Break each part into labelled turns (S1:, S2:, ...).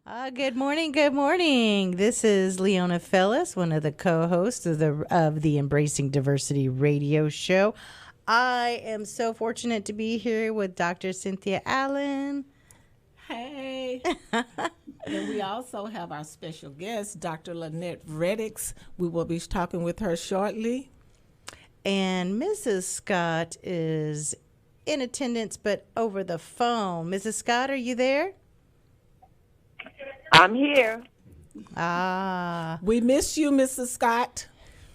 S1: Good morning. Good morning. This is Leona Filis, one of the co-hosts of the Embracing Diversity radio show. I am so fortunate to be here with Dr. Cynthia Allen.
S2: Hey. And we also have our special guest, Dr. Lynette Reddix. We will be talking with her shortly.
S1: And Mrs. Scott is in attendance, but over the phone. Mrs. Scott, are you there?
S3: I'm here.
S2: We miss you, Mrs. Scott.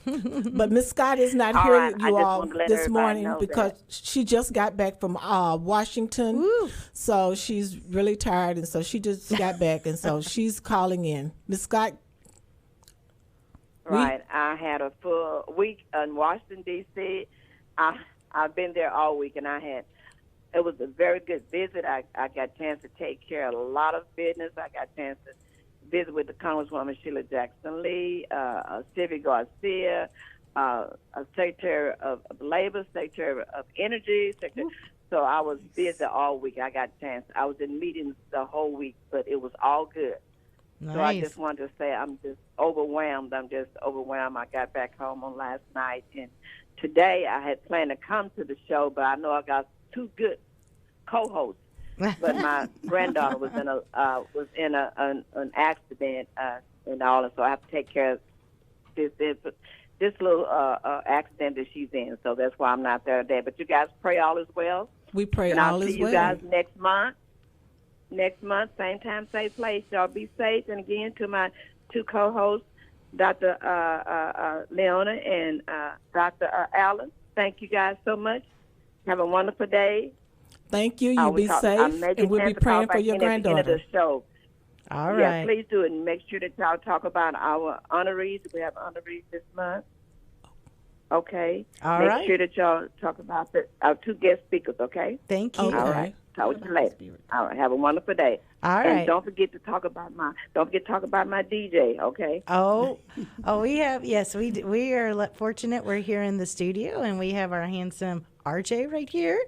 S2: But Miss Scott is not
S3: All
S2: here,
S3: right, I
S2: you
S3: just
S2: all,
S3: want to let
S2: this
S3: everybody
S2: morning
S3: know
S2: because
S3: that.
S2: she just got back from Washington.
S1: Woo.
S2: So she's really tired, and so she just got back, and so she's calling in. Miss Scott?
S3: Right. I had a full week in Washington, D.C. I've been there all week, and it was a very good visit. I got a chance to take care of a lot of business. I got a chance to visit with the Congresswoman Sheila Jackson Lee, Sylvia Garcia, Secretary of Labor, Secretary of Energy. So I was busy all week. I got a chance. I was in meetings the whole week, but it was all good.
S1: Nice.
S3: So I just wanted to say I'm just overwhelmed. I got back home on last night, and today I had planned to come to the show, but I know I got two good co-hosts. But my granddaughter was in an accident and all, and so I have to take care of this little accident that she's in. So that's why I'm not there today. But you guys pray all is well.
S2: We pray
S3: And
S2: all
S3: I'll
S2: is
S3: see you
S2: well.
S3: guys next month. Next month, same time, same place. Y'all be safe. And again, to my two co-hosts, Dr. Leona and Dr. Allen, thank you guys so much. Have a wonderful day.
S2: Thank you. You be safe, and we'll be praying for your granddaughter.
S3: At the end of the show.
S1: All
S3: Yeah,
S1: right.
S3: please do it. And make sure that y'all talk about our honorees. We have honorees this month. Okay.
S1: All
S3: Make
S1: right.
S3: sure that y'all talk about our two guest speakers, okay?
S1: Thank you.
S2: Okay.
S3: All right. Talk with you later. All right. Have a wonderful day.
S1: All
S3: And
S1: right.
S3: don't forget to talk about my DJ, okay?
S1: Oh, we have, yes, we are fortunate. We're here in the studio, and we have our handsome RJ right here.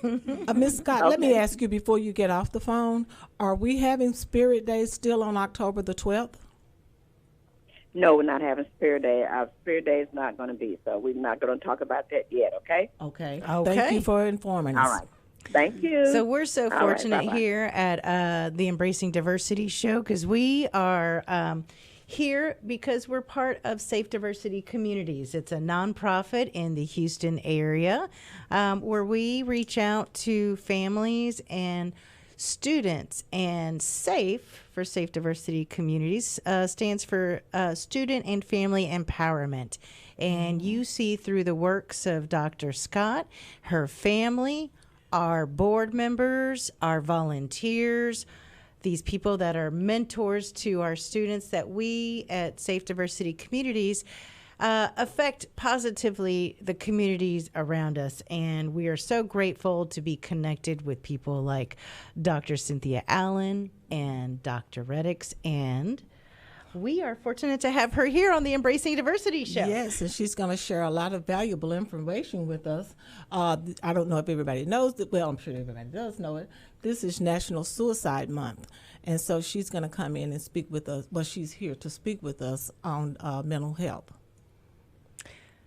S2: Miss Scott, let me
S3: Okay.
S2: ask you before you get off the phone, are we having Spirit Day still on October the 12th?
S3: No, we're not having Spirit Day. Our Spirit Day is not going to be, so we're not going to talk about that yet, okay?
S2: Okay.
S1: Okay.
S2: Thank you for informing us.
S3: All right. Thank you.
S1: So we're so
S3: All right,
S1: fortunate
S3: bye-bye.
S1: here at the Embracing Diversity show because we are here because we're part of Safe Diversity Communities. It's a nonprofit in the Houston area where we reach out to families and students. And SAFE for Safe Diversity Communities stands for Student and Family Empowerment. And you see through the works of Dr. Scott, her family, our board members, our volunteers, these people that are mentors to our students, that we at Safe Diversity Communities affect positively the communities around us. And we are so grateful to be connected with people like Dr. Cynthia Allen and Dr. Reddix, and we are fortunate to have her here on the Embracing Diversity show.
S2: Yes, and she's going to share a lot of valuable information with us. I don't know if everybody knows that. Well, I'm sure everybody does know it. This is National Suicide Month, and so she's going to come in and speak with us. Well, she's here to speak with us on mental health.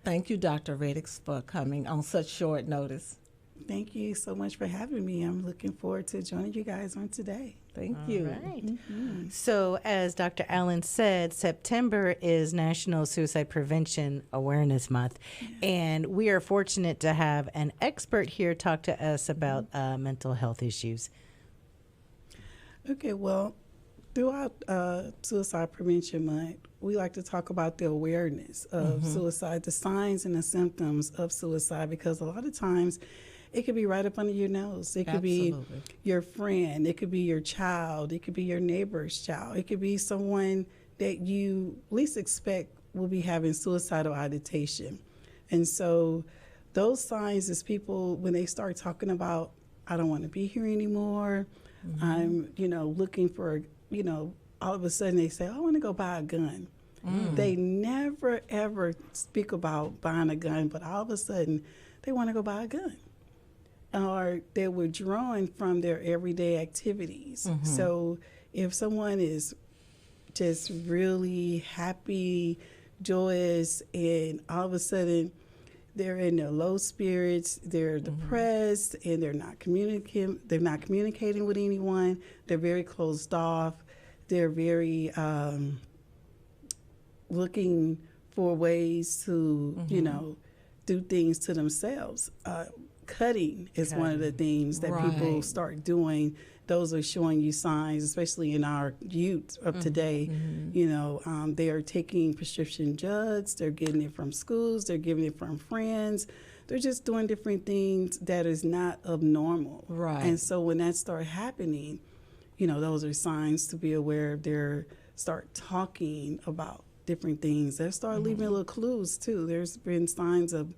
S2: Thank you, Dr. Reddix, for coming on such short notice.
S4: Thank you so much for having me. I'm looking forward to joining you guys on today.
S2: Thank you.
S1: Right. So, as Dr. Allen said, September is National Suicide Prevention Awareness Month, and we are fortunate to have an expert here talk to us about mental health issues.
S4: Okay, well, throughout Suicide Prevention Month, we like to talk about the awareness of suicide, the signs and the symptoms of suicide, because a lot of times it could be right up under your nose. It could be
S2: Absolutely.
S4: your friend. It could be your child. It could be your neighbor's child. It could be someone that you least expect will be having suicidal ideation. And so those signs is people, when they start talking about, I don't want to be here anymore. I'm, looking for, all of a sudden they say, I want to go buy a gun. They never, ever speak about buying a gun, but all of a sudden they want to go buy a gun. are they're withdrawing from their everyday activities. So if someone is just really happy, joyous, and all of a sudden they're in their low spirits, they're depressed, and they're not communicating with anyone, they're very closed off, they're very looking for ways to, you know, do things to themselves. Cutting is one of the things that people start doing. Those are showing you signs, especially in our youth of today. You know, they are taking prescription drugs. They're getting it from schools. They're getting it from friends. They're just doing different things that is not abnormal.
S2: Right.
S4: And so when that starts happening, you know, those are signs to be aware of. They start talking about different things. They start leaving little clues too. There's been signs of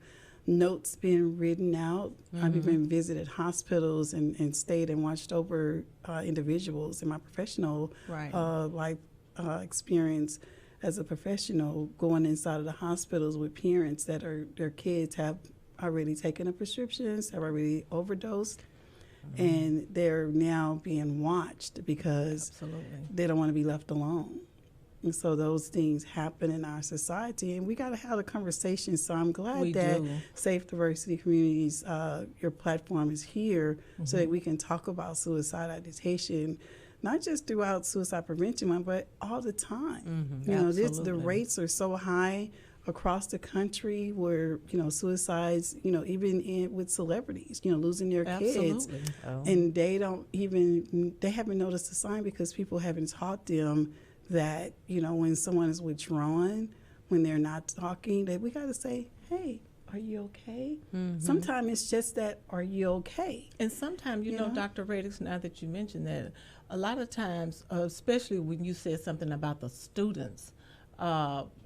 S4: notes being written out. I've even visited hospitals and stayed and watched over individuals in my professional life experience as a professional, going inside of the hospitals with parents that their kids have already taken the prescriptions, have already overdosed, and they're now being watched because they don't want to be left alone. And so those things happen in our society, and we got to have a conversation. So I'm glad that Safe Diversity Communities, your platform is here so that we can talk about suicide ideation, not just throughout Suicide Prevention Month, but all the time. You know, the rates are so high across the country where, you know, suicides, you know, even with celebrities, you know, losing their kids. And they haven't noticed the sign because people haven't taught them that, you know, when someone is withdrawn, when they're not talking, that we got to say, hey, are you okay? Sometimes it's just that, are you okay?
S2: And sometimes, you know, Dr. Radix, now that you mentioned that, a lot of times, especially when you said something about the students,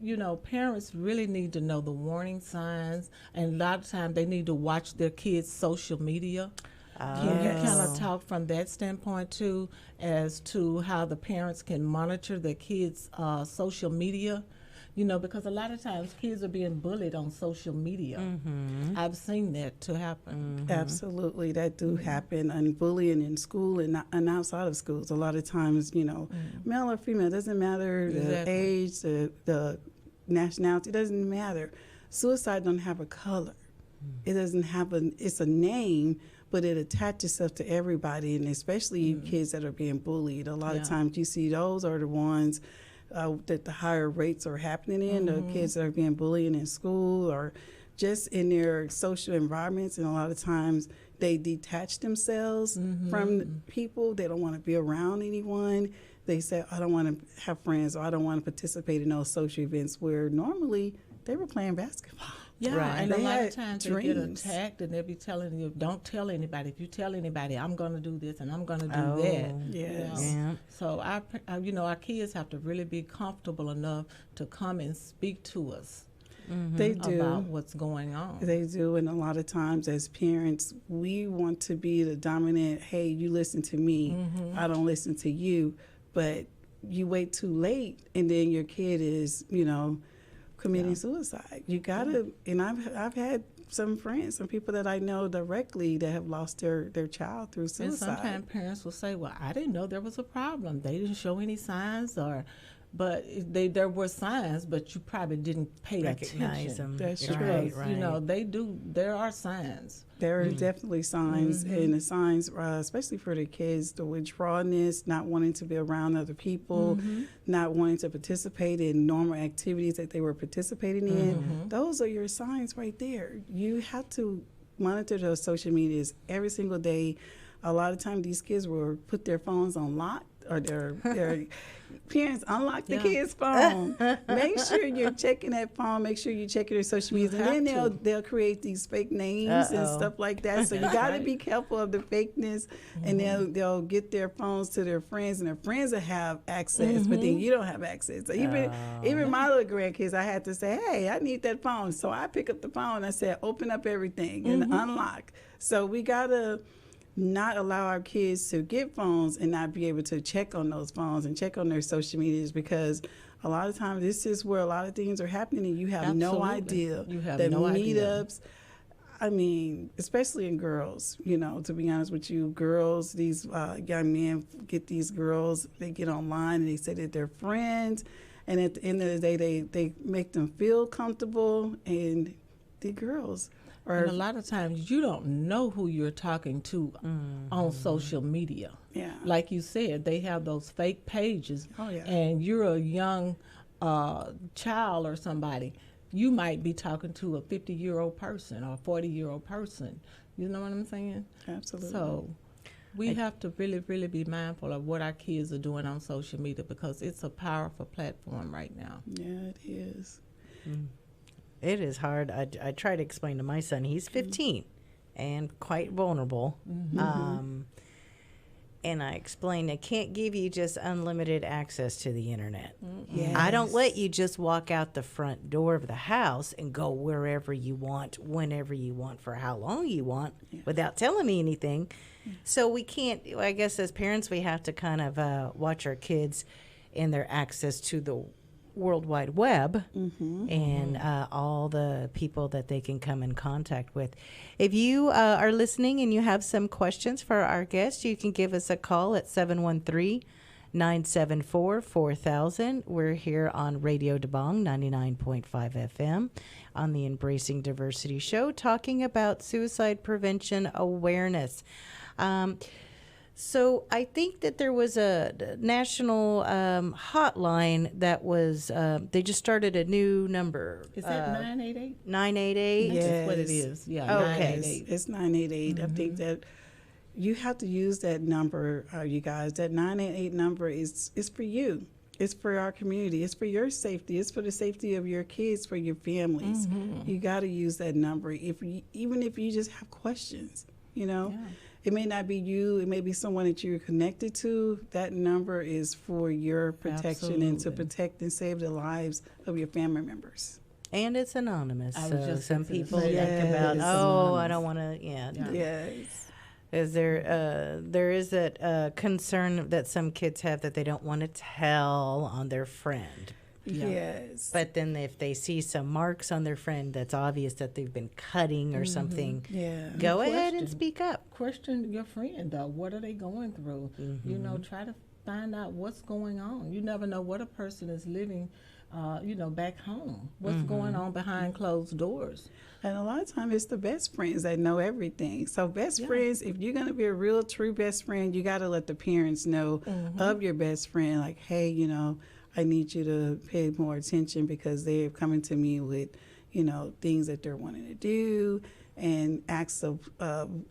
S2: you know, parents really need to know the warning signs, and a lot of times they need to watch their kids' social media. Can you kind of talk from that standpoint too, as to how the parents can monitor their kids' social media? You know, because a lot of times kids are being bullied on social media. I've seen that to happen.
S4: Absolutely, that do happen, and bullying in school and outside of schools. A lot of times, you know, male or female, doesn't matter, the age, the nationality, doesn't matter. Suicide don't have a color. It doesn't have it's a name, but it attaches itself to everybody, and especially kids that are being bullied. A lot of times you see those are the ones that the higher rates are happening in, the kids that are being bullied in school or just in their social environments. And a lot of times they detach themselves from people. They don't want to be around anyone. They say, I don't want to have friends, or I don't want to participate in those social events where normally they were playing basketball.
S2: Yeah, and a lot of times they get attacked, and they'll be telling you, don't tell anybody. If you tell anybody, I'm going to do this and I'm going to do that.
S4: Yes.
S2: You know? So, you know, our kids have to really be comfortable enough to come and speak to us.
S4: They do.
S2: About what's going on.
S4: They do, and a lot of times as parents, we want to be the dominant, hey, you listen to me, I don't listen to you, but you wait too late, and then your kid is, you know, committing suicide. You gotta, and I've had some friends, some people that I know directly that have lost their child through suicide.
S2: And sometimes parents will say, well, I didn't know there was a problem. They didn't show any signs, but there were signs, but you probably didn't
S1: Recognize
S2: attention.
S1: them.
S4: That's
S1: true.
S2: Right. You know, there are signs.
S4: There are definitely signs, and the signs, especially for the kids, the withdrawalness, not wanting to be around other people, not wanting to participate in normal activities that they were participating in. Those are your signs right there. You have to monitor those social medias every single day. A lot of times these kids will put their phones on lock, or their parents unlock the kid's phone. Make sure you're checking that phone. Make sure you're checking their social media. And then they'll create these fake names and stuff like that. So you got to be careful of the fakeness. And they'll get their phones to their friends, and their friends will have access, but then you don't have access. So even my little grandkids, I had to say, hey, I need that phone. So I pick up the phone. I said, open up everything and unlock. So we got to not allow our kids to get phones and not be able to check on those phones and check on their social medias, because a lot of times this is where a lot of things are happening and you have no idea.
S2: You have
S4: the
S2: no
S4: meetups. I mean, especially in girls, to be honest with you, girls, these young men get these girls, they get online and they say that they're friends. And at the end of the day, they make them feel comfortable, and the girls are.
S2: And a lot of times you don't know who you're talking to on social media.
S4: Yeah.
S2: Like you said, they have those fake pages.
S4: Oh, yeah.
S2: And you're a young child or somebody. You might be talking to a 50-year-old person or a 40-year-old person. You know what I'm saying?
S4: Absolutely.
S2: So we have to really, really be mindful of what our kids are doing on social media, because it's a powerful platform right now.
S4: Yeah, it is.
S1: It is hard. I try to explain to my son, he's 15 and quite vulnerable. And I explained, I can't give you just unlimited access to the internet.
S4: Yes.
S1: I don't let you just walk out the front door of the house and go wherever you want, whenever you want, for how long you want, without telling me anything. So we can't, I guess as parents, we have to kind of watch our kids and their access to the World Wide Web and all the people that they can come in contact with. If you are listening and you have some questions for our guests, you can give us a call at 713-974-4000. We're here on Radio Dabong 99.5 FM on the Embracing Diversity Show, talking about suicide prevention awareness. So I think that there was a national hotline that was, they just started a new number.
S2: Is that 988?
S1: 988?
S2: That's what it is. Yeah,
S1: Okay.
S2: 988.
S4: It's 988. I think that you have to use that number, you guys. That 988 number is for you. It's for our community. It's for your safety. It's for the safety of your kids, for your families. You got to use that number, even if you just have questions,
S2: Yeah.
S4: It may not be you. It may be someone that you're connected to. That number is for your protection and to protect and save the lives of your family members.
S1: And it's anonymous.
S2: I was
S1: So
S2: just
S1: some
S2: thinking the
S1: people
S2: same.
S1: think about,
S2: It's
S1: I
S2: anonymous.
S1: don't want to,
S4: Yes.
S1: Is there is that concern that some kids have that they don't want to tell on their friend.
S2: Yeah.
S4: Yes.
S1: But then if they see some marks on their friend that's obvious that they've been cutting or something,
S4: Yeah.
S1: go ahead and
S2: Question.
S1: speak up.
S2: Question your friend, though. What are they going through? Try to find out what's going on. You never know what a person is living, back home. What's going on behind closed doors.
S4: And a lot of times it's the best friends that know everything. So best friends, if you're going to be a real true best friend, you got to let the parents know of your best friend. Like, hey, I need you to pay more attention because they're coming to me with, things that they're wanting to do, and acts of,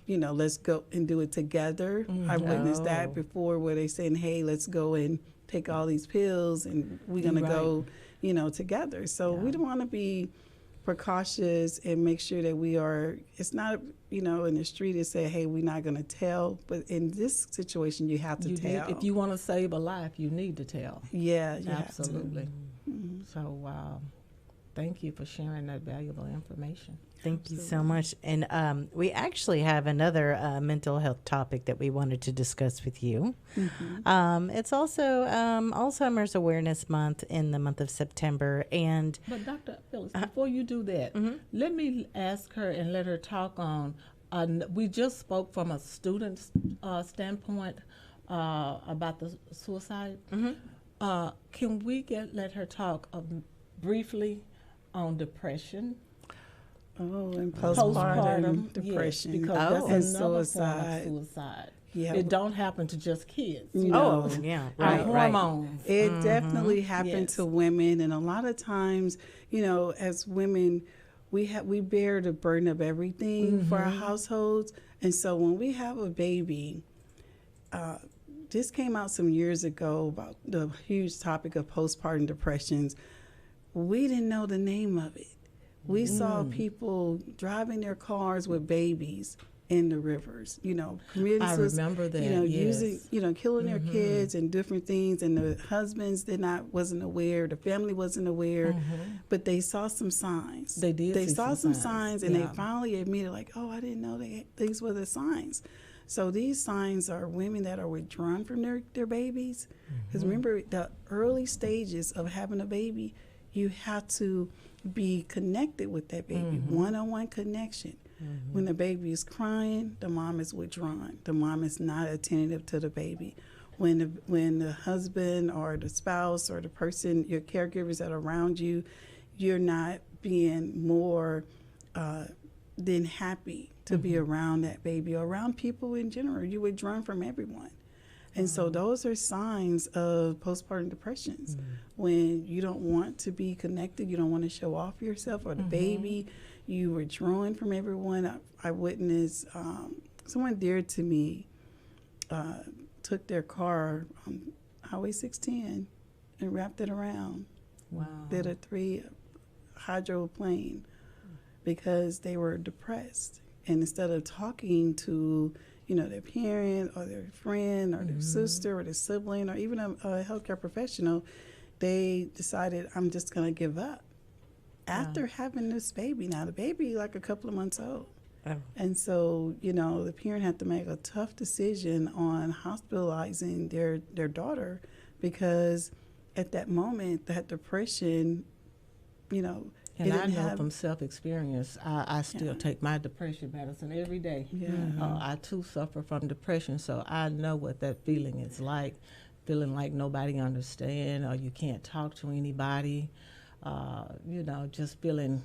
S4: let's go and do it together. I witnessed that before, where they saying, hey, let's go and take all these pills and we're going to go, together. So we don't want to be precautious and make sure that we are, it's not, in the street to say, hey, we're not going to tell. But in this situation, you have to tell.
S2: If you want to save a life, you need to tell.
S4: Yeah, you
S2: Absolutely. So thank you for sharing that valuable information.
S1: Thank you so much. And we actually have another mental health topic that we wanted to discuss with you. It's also Alzheimer's Awareness Month in the month of September. And
S2: But Dr. Phyllis, before you do that, let me ask her and let her talk on, we just spoke from a student's standpoint about the suicide. Can we let her talk briefly on depression?
S4: Oh, and postpartum depression.
S2: Yes, because that's
S4: and
S2: another
S4: suicide.
S2: form of suicide.
S4: Yeah.
S2: It don't happen to just kids.
S4: No.
S1: yeah,
S2: Our
S1: right.
S2: hormones.
S4: It definitely happened
S2: Yes.
S4: to women, and a lot of times, as women, we bear the burden of everything for our households, and so when we have a baby, this came out some years ago about the huge topic of postpartum depressions. We didn't know the name of it. We saw people driving their cars with babies in the rivers, committing
S2: I remember that,
S4: using,
S2: yes.
S4: killing their kids and different things, and the husbands wasn't aware, the family wasn't aware, but they saw some signs.
S2: They did
S4: They
S2: see
S4: saw
S2: some
S4: some
S2: signs,
S4: signs, and
S2: yeah.
S4: they finally admitted, like, oh, I didn't know these were the signs. So these signs are women that are withdrawn from their babies. Because remember, the early stages of having a baby, you have to be connected with that baby, one-on-one connection. When the baby is crying, the mom is withdrawn. The mom is not attentive to the baby. When the husband or the spouse or the person, your caregivers that are around you, you're not being more than happy to be around that baby or around people in general. You're withdrawn from everyone. And so those are signs of postpartum depressions. When you don't want to be connected, you don't want to show off yourself or the baby, you were drawn from everyone. I witnessed someone dear to me took their car on Highway 610 and wrapped it around.
S2: Wow.
S4: Did a 3 hydroplane because they were depressed. And instead of talking to their parent or their friend or their sister or their sibling or even a healthcare professional, they decided, I'm just going to give up. After having this baby, now the baby like a couple of months old.
S1: Oh.
S4: And so, the parent had to make a tough decision on hospitalizing their daughter because at that moment, that depression,
S2: And I know from self-experience, I still take my depression medicine every day.
S4: Yeah.
S2: I too suffer from depression, so I know what that feeling is like, feeling like nobody understands or you can't talk to anybody. Just feeling,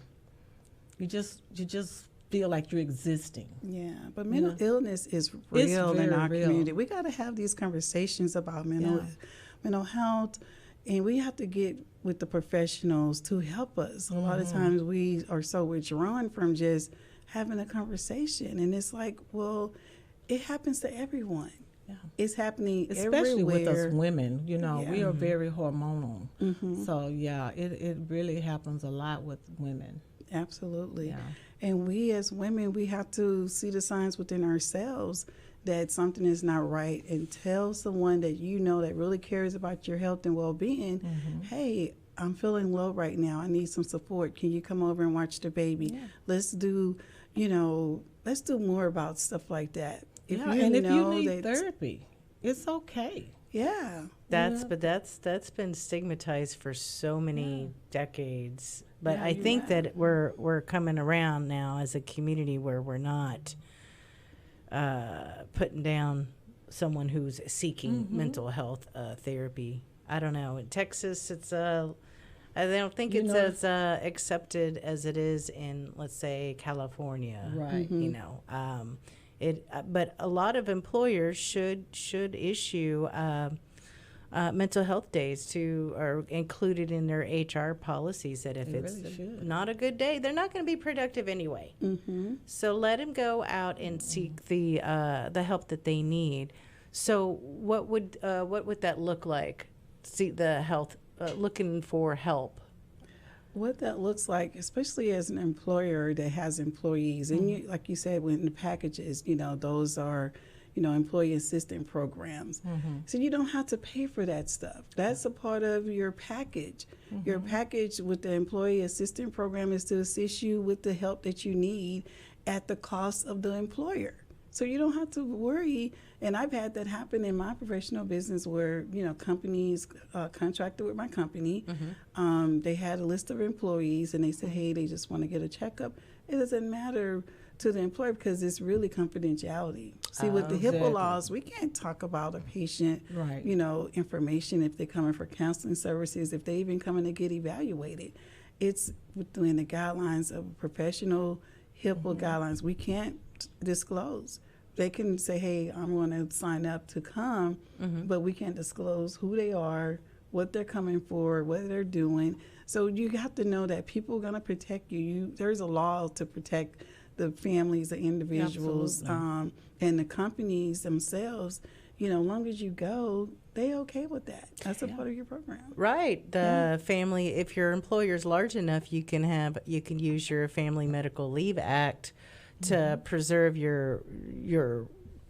S2: you just feel like you're existing.
S4: Yeah, but mental illness is real in our community. We got to have these conversations about mental health. And we have to get with the professionals to help us. A lot of times we are so withdrawn from just having a conversation. And it's like, well, it happens to everyone. Yeah. It's happening
S2: especially
S4: everywhere.
S2: With us women. We are very hormonal. So, it really happens a lot with women.
S4: Absolutely.
S2: Yeah.
S4: And we as women, we have to see the signs within ourselves that something is not right and tell someone that that really cares about your health and well-being, hey, I'm feeling low right now. I need some support. Can you come over and watch the baby? Yeah. Let's do more about stuff like that.
S2: If you need therapy, it's okay.
S4: Yeah.
S1: But that's been stigmatized for so many decades. But I think that we're coming around now as a community where we're not putting down someone who's seeking mental health therapy. I don't know. In Texas, it's I don't think it's as accepted as it is in, let's say, California.
S2: Right.
S1: But a lot of employers should issue mental health days are included in their HR policies, that if it's not a good day, they're not going to be productive anyway. So let them go out and seek the help that they need. So what would that look like? See the health, looking for help.
S4: What that looks like, especially as an employer that has employees, and like you said, when the packages, those are employee assistance programs. So you don't have to pay for that stuff. That's a part of your package. Your package with the employee assistance program is to assist you with the help that you need at the cost of the employer. So you don't have to worry. And I've had that happen in my professional business where, companies contracted with my company. They had a list of employees and they said, hey, they just want to get a checkup. It doesn't matter to the employer because it's really confidentiality. See, with the HIPAA laws, we can't talk about a patient, information if they're coming for counseling services, if they even coming to get evaluated. It's within the guidelines of professional HIPAA guidelines. We can't disclose. They can say, hey, I'm going to sign up to come, but we can't disclose who they are, what they're coming for, what they're doing. So you have to know that people are going to protect you. There's a law to protect the families, the individuals, and the companies themselves. As long as you go, they okay with that. That's a part of your program.
S1: Right. The family, if your employer's large enough, you can use your Family Medical Leave Act to preserve your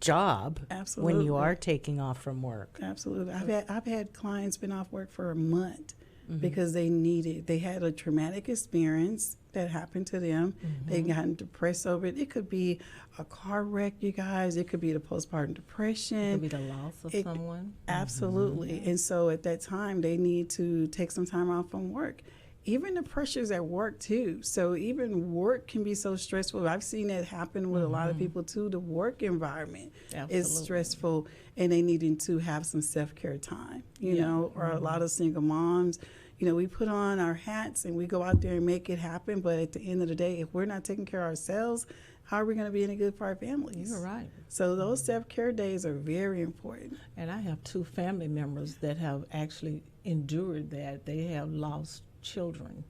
S1: job when you are taking off from work.
S4: Absolutely. I've had clients been off work for a month because they had a traumatic experience that happened to them. They got depressed over it. It could be a car wreck, you guys. It could be the postpartum depression.
S2: It could be the loss of someone.
S4: Absolutely. And so at that time, they need to take some time off from work. even the pressures at work too. So even work can be so stressful. I've seen that happen with a lot of people too. The work environment is stressful, and they needing to have some self-care time, you know, or a lot of single moms, you know, we put on our hats and we go out there and make it happen. But at the end of the day, if we're not taking care of ourselves, how are we going to be any good for our families?
S2: You're right.
S4: So those self-care days are very important.
S2: And I have 2 family members that have actually endured that. They have lost children,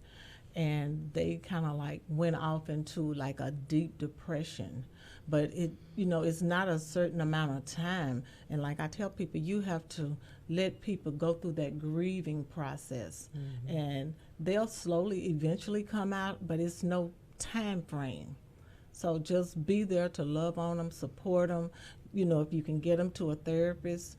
S2: and they kind of like went off into like a deep depression. But it, you know, it's not a certain amount of time. And like I tell people, you have to let people go through that grieving process, and they'll slowly eventually come out, but it's no time frame. So just be there to love on them, support them. You know, if you can get them to a therapist,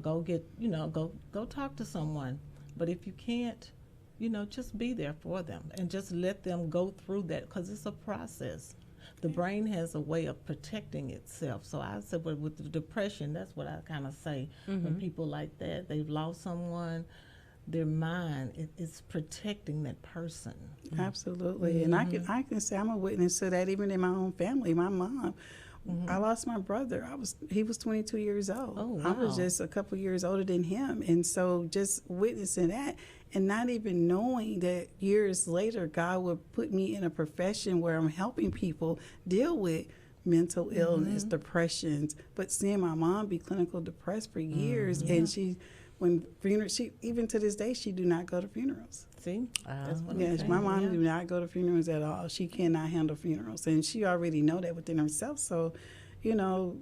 S2: go get, you know, go talk to someone. But if you can't, you know, just be there for them and just let them go through that, because it's a process. The brain has a way of protecting itself. So I said, but with the depression, that's what I kind of say. When people like that, they've lost someone, their mind is protecting that person.
S4: Absolutely. And I can say I'm a witness to that even in my own family. My mom, I lost my brother. He was 22 years old.
S2: Oh, wow.
S4: I was just a couple years older than him. And so just witnessing that and not even knowing that years later God would put me in a profession where I'm helping people deal with mental illness, depressions, but seeing my mom be clinical depressed for years, and she even to this day, she do not go to funerals.
S2: See? That's what I'm
S4: Yes,
S2: saying.
S4: my mom do not go to funerals at all. She cannot handle funerals, and she already know that within herself. So, you know.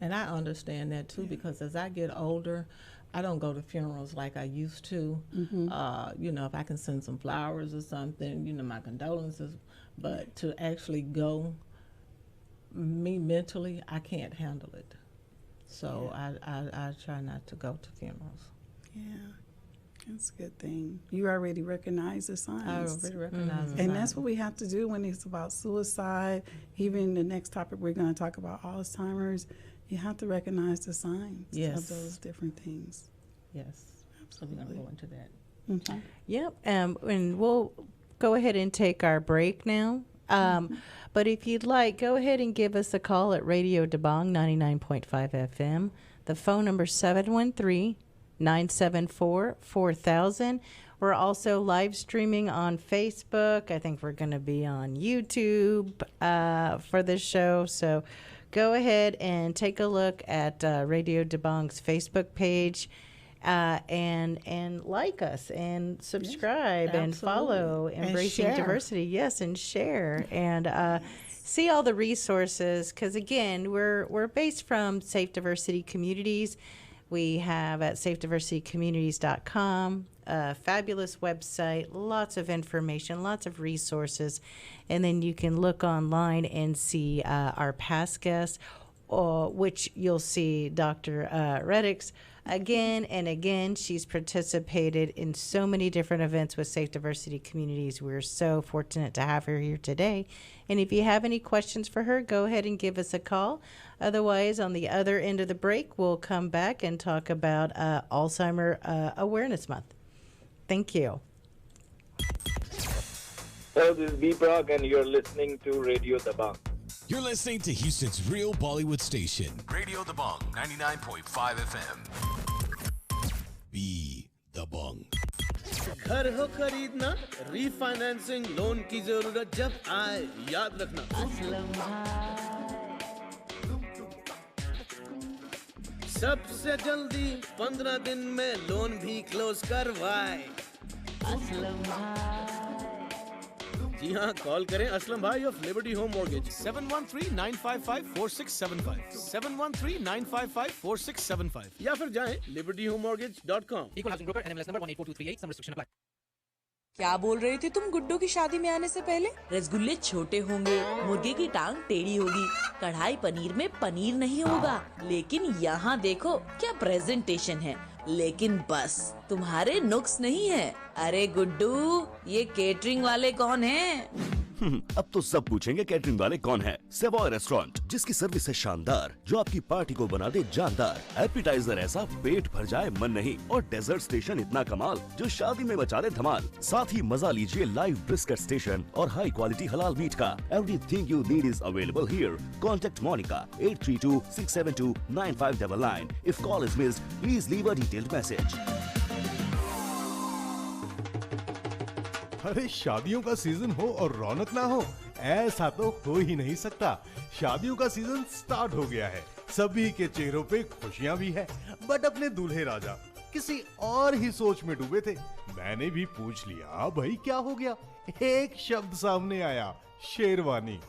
S2: And I understand that too, because as I get older, I don't go to funerals like I used to. You know, if I can send some flowers or something, you know, my condolences. But to actually go, me mentally, I can't handle it. So I try not to go to funerals.
S4: Yeah, that's a good thing. You already recognize the signs.
S2: I already recognize the
S4: And
S2: signs.
S4: that's what we have to do when it's about suicide. Even the next topic we're going to talk about, Alzheimer's, you have to recognize the signs of those different things.
S2: Yes. So we're going to go into that.
S4: Okay.
S1: Yep. And we'll go ahead and take our break now. But if you'd like, go ahead and give us a call at Radio DeBong 99.5 FM. The phone number 713-974-4000. We're also live streaming on Facebook. I think we're going to be on YouTube for this show. So go ahead and take a look at Radio DeBong's Facebook page. And like us and subscribe and follow Embracing Diversity. Yes, and share and see all the resources, because again, we're based from Safe Diversity Communities. We have at safediversitycommunities.com a fabulous website, lots of information, lots of resources, and then you can look online and see our past guests, which you'll see Dr. Reddick's. Again and again, she's participated in so many different events with Safe Diversity Communities. We're so fortunate to have her here today. And if you have any questions for her, go ahead and give us a call. Otherwise, on the other end of the break, we'll come back and talk about Alzheimer Awareness Month. Thank you.
S5: Hello, this is B-Brock, and you're listening to Radio DeBong.
S6: You're listening to Houston's real Bollywood station, Radio DeBong 99.5 FM. Be the Bong.
S7: घर हो खरीदना refinancing loan की जरूरत जब आए याद रखना सबसे जल्दी 15 दिन में लोन भी क्लोज करवाए जी हाँ कॉल करें असलम भाई ऑफ लिबर्टी होम मॉर्गेज
S6: 713-955-4675 713-955-4675
S7: या फिर जाएं libertyhomemortgage.com
S8: Equal housing broker NMLS number 1842338. Some restriction apply.
S9: क्या बोल रही थी तुम गुड्डू की शादी में आने से पहले?
S10: रसगुल्ले छोटे होंगे, मुर्गे की टांग टेढ़ी होगी, कढ़ाई पनीर में पनीर नहीं होगा, लेकिन यहाँ देखो क्या प्रेजेंटेशन है, लेकिन बस तुम्हारे नुक्स नहीं है। अरे गुड्डू, ये केटरिंग वाले कौन हैं?
S11: अब तो सब पूछेंगे कैटरिंग वाले कौन है। सेवॉय रेस्टोरेंट, जिसकी सर्विस है शानदार, जो आपकी पार्टी को बना दे जानदार। एपिटाइजर ऐसा पेट भर जाए मन नहीं, और डेजर्ट स्टेशन इतना कमाल जो शादी में मचा दे धमाल। साथ ही मजा लीजिए लाइव ब्रिस्केट स्टेशन और हाई क्वालिटी हलाल मीट का। Everything you need is available here. Contact Monica 8326729599। If call is missed, please leave a detailed message.
S12: अरे शादियों का सीजन हो और रौनक ना हो, ऐसा तो हो ही नहीं सकता। शादियों का सीजन स्टार्ट हो गया है, सभी के चेहरों पे खुशियां भी है। बट अपने दूल्हे राजा किसी और ही सोच में डूबे थे। मैंने भी पूछ लिया, भाई क्या हो गया? एक शब्द सामने आया, शेरवानी।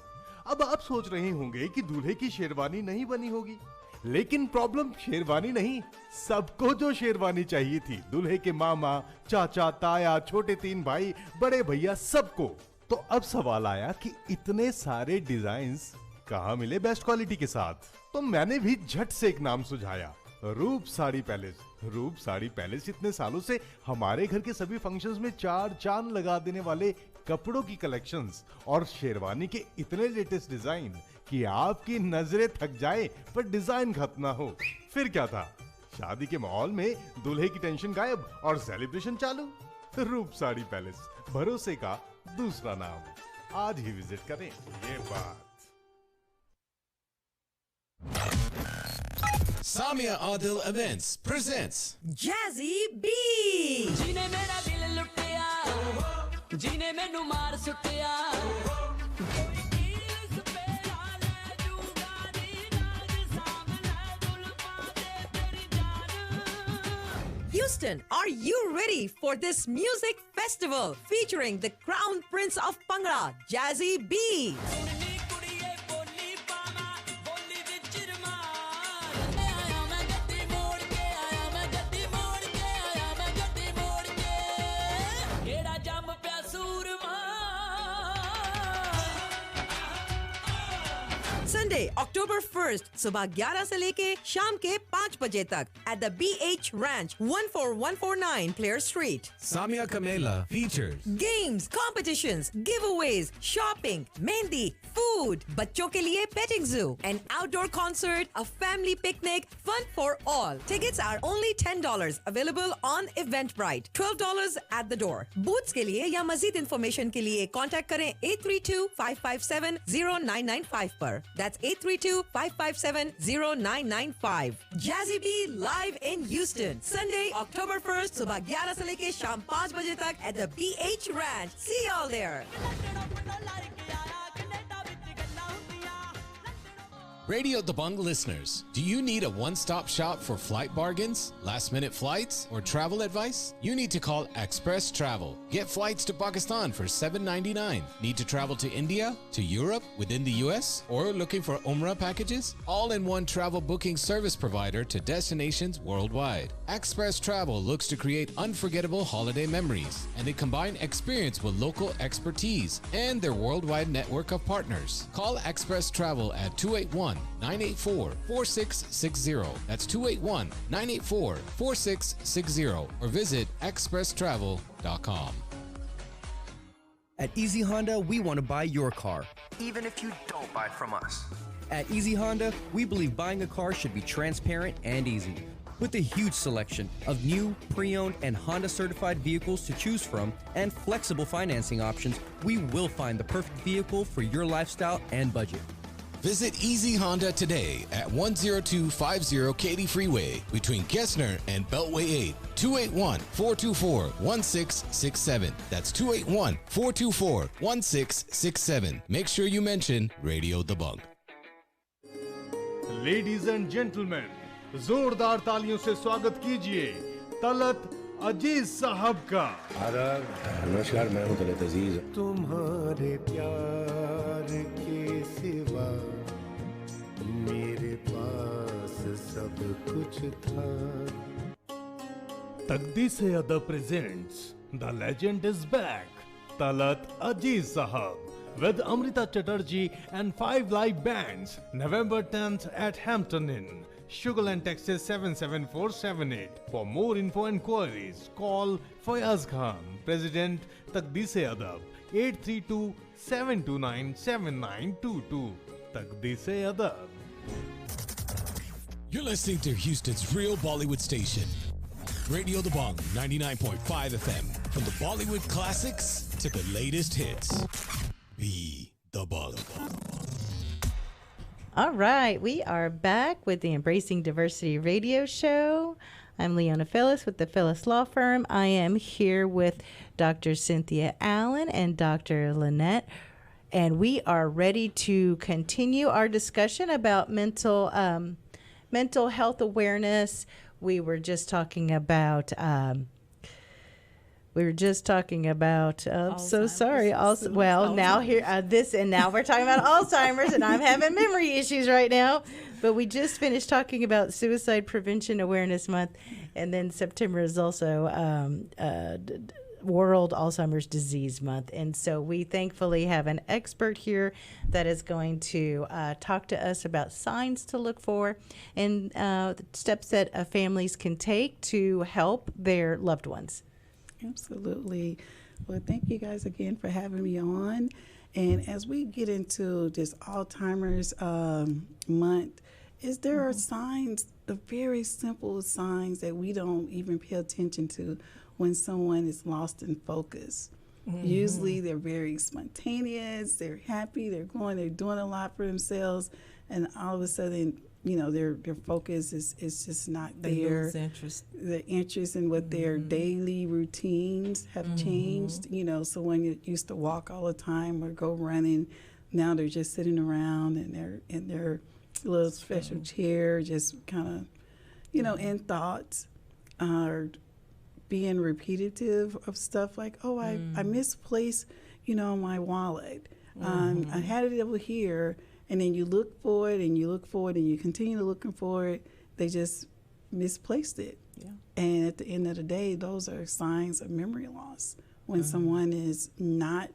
S12: अब आप सोच रहे होंगे कि दूल्हे की शेरवानी नहीं बनी होगी, लेकिन प्रॉब्लम शेरवानी नहीं, सबको जो शेरवानी चाहिए थी, दूल्हे के मामा, चाचा, ताया, छोटे 3 भाई, बड़े भैया, सबको। तो अब सवाल आया कि इतने सारे डिजाइन्स कहां मिले बेस्ट क्वालिटी के साथ? तो मैंने भी झट से एक नाम सुझाया, रूप साड़ी पैलेस। रूप साड़ी पैलेस इतने सालों से हमारे घर के सभी फंक्शंस में 4 चांद लगा देने वाले कपड़ों की कलेक्शंस और शेरवानी के इतने लेटेस्ट डिजाइन कि आपकी नजरें थक जाए पर डिजाइन खत्म ना हो। फिर क्या था, शादी के माहौल में दूल्हे की टेंशन गायब और सेलिब्रेशन चालू। रूप साड़ी पैलेस, भरोसे का दूसरा नाम। आज ही विजिट करें। ये बात
S6: Samia Adil Events presents
S9: Jazzy B. जीने मेरा दिल लुटिया, जीने मैनू मार सुटिया। Houston, are you ready for this music festival featuring the Crown Prince of Bhangra, Jazzy B? Sunday, October 1st, सुबह 11 से लेके शाम के 5 बजे तक at the BH Ranch, 14149 Clare Street.
S6: Samia Kamela features
S9: Games, competitions, giveaways, shopping, mehndi, food, बच्चों के लिए petting zoo, an outdoor concert, a family picnic, fun for all. Tickets are only $10, available on Eventbrite, $12 at the door. Booths के लिए या मजीद information के लिए contact करें 832-557-0995 पर. That's 832-557-0995. Jazzy B live in Houston. Sunday, October 1st, सुबह 11 से लेके शाम 5 बजे तक at the BH Ranch. See y'all there.
S6: Radio The Bung listeners, do you need a one-stop shop for flight bargains, last-minute flights, or travel advice? You need to call Express Travel. Get flights to Pakistan for $7.99. Need to travel to India, to Europe, within the US, or looking for Umrah packages? All-in-one travel booking service provider to destinations worldwide. Express Travel looks to create unforgettable holiday memories, and they combine experience with local expertise and their worldwide network of partners. Call Express Travel at 281-984-4660. That's 281-984-4660, or visit expresstravel.com.
S13: At Easy Honda, we want to buy your car,
S14: even if you don't buy from us.
S13: At Easy Honda, we believe buying a car should be transparent and easy. With a huge selection of new, pre-owned, and Honda-certified vehicles to choose from and flexible financing options, we will find the perfect vehicle for your lifestyle and budget.
S6: Visit Easy Honda today at 10250 Katy Freeway between Gessner and Beltway 8. 281-424-1667. That's 281-424-1667. Make sure you mention Radio The Bug.
S12: Ladies and gentlemen, जोरदार तालियों से स्वागत कीजिए तलत अजीज साहब का।
S15: नमस्कार, मैं हूं तलत अजीज।
S16: तुम्हारे प्यार के सिवा मेरे पास सब कुछ था।
S12: तकदी से अदब presents the legend is back, Talat Aziz sahab with Amrita Chatterjee and 5 live bands, November 10th at Hampton Inn. Sugarland, Texas 77478. For more info and queries, call Fayaz Khan, President, Taqdees Adab, 832-729-7922. Taqdees Adab.
S6: You're listening to Houston's real Bollywood station, Radio The Bong 99.5 FM. From the Bollywood classics to the latest hits. Be The Bong.
S1: All right, we are back with the Embracing Diversity radio show. I'm Leona Filis with the Filis Law Firm. I am here with Dr. Cynthia Allen and Dr. Lynette, and we are ready to continue our discussion about mental health awareness. We were just talking about. I'm so sorry. Also, well, now here now we're talking about Alzheimer's, and I'm having memory issues right now. But we just finished talking about Suicide Prevention Awareness Month, and then September is also World Alzheimer's Disease Month. And so we thankfully have an expert here that is going to talk to us about signs to look for and steps that families can take to help their loved ones.
S4: Absolutely. Well, thank you guys again for having me on. And as we get into this Alzheimer's month, there are signs, the very simple signs that we don't even pay attention to when someone is lost in focus. Usually they're very spontaneous, they're happy, they're doing a lot for themselves, and all of a sudden, their focus is just not there.
S2: They lose interest.
S4: The interest in what their daily routines have changed. Someone that used to walk all the time or go running, now they're just sitting around and they're in their little special chair, just kind of, in thoughts, or being repetitive of stuff like, I misplaced, my wallet. I had it over here. And then you look for it and you look for it and you continue looking for it. They just misplaced it. Yeah. And at the end of the day, those are signs of memory loss. When someone is not